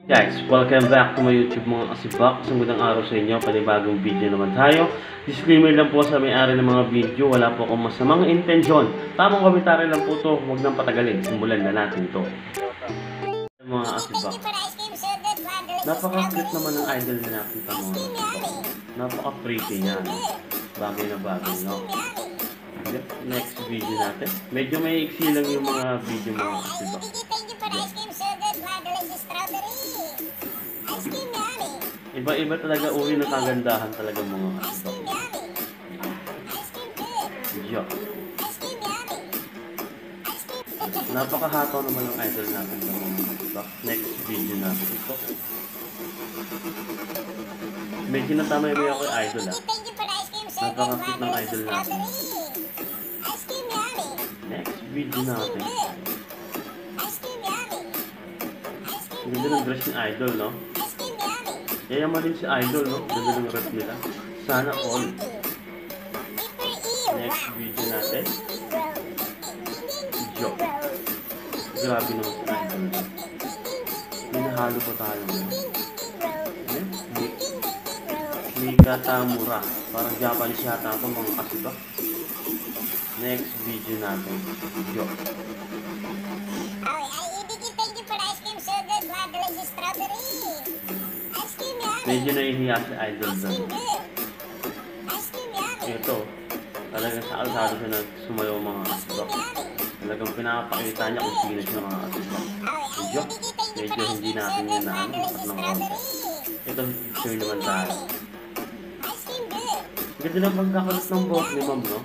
Guys, welcome back to my YouTube mga kasibak. Isang magandang araw sa inyo, panibagong video naman tayo. Disclaimer lang po sa may-ari ng mga video, wala po akong masamang intensyon. Tamang komentaryo lang po to, huwag nang patagalin. Simulan na natin to. Mga kasibak, napaka-cute naman ng idol na nakita mo. Napaka-pretty niya, no? Bagay na bagay, no? Okay, next video natin. Medyo may iksi lang yung mga video mga kasibak. Iba-iba talaga uri ng kagandahan talaga mga kasibak. Yo. Napakahataw naman ng idol natin sa mga kasibak. Next video natin ito. Medyo natamay mo ako yung idol Napaka-cute ng idol natin. Next video natin. Ganda ng dress ng idol, no? Yayaman din si idol, no? Ganda ng rep nila. Sana all. Next video natin. Joke. Grabe naman si idol. Minahalo pa tayo, no? Mika Tamura. Parang Japanese yata ito mga kasibak. Next video natin. Joke. Medyo nahihiya si idol doon. Ito, talagang sa alsado siya na sumayaw mga kasibak. Talagang pinapakita niya kung sino siya mga kasibak. Medyo hindi natin yun na makat ng konti. Ito, picture naman tayo. Ganda na pagkakalit ng buhok ni ma'am, no?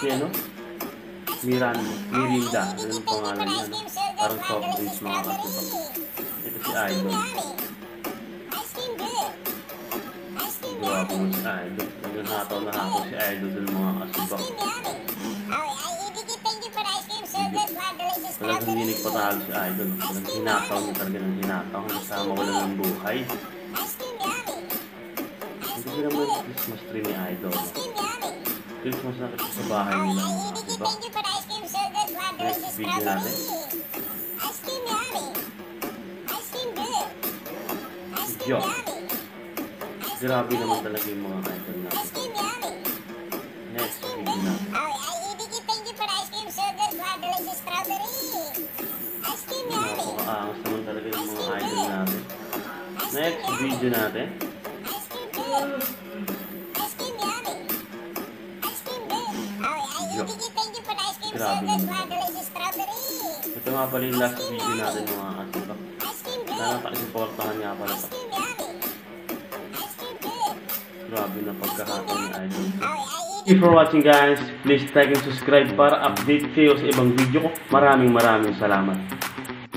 Si ano? Mirinda. Ano ang pangalan niya, no? Parang soft drinks mga kasibak. Ito si idol. Grabe mo si idol. Hanggang hataw na hataw si idol dun mga kasibak. Talagang hindi nagpatalo si idol. Talagang hinataw niya talaga ng hinataw. Kasama wala ng buhay. Hindi naman Christmas tree ni idol. Christmas na kasi sa bahay nila mga kasibak. Next video natin. Yo. Grabe naman talaga yung mga idol natin. Next video natin. Napaka-angas naman talaga yung mga idol natin. Next video natin. Yo. Grabe naman talaga. Ito nga pala yung last video natin mga kasibak. Sana pakisuportahan nga pala ito. Grabe na pagkakataon ni idol. Thank you for watching guys. Please like and subscribe para update kayo sa ibang video ko. Maraming salamat.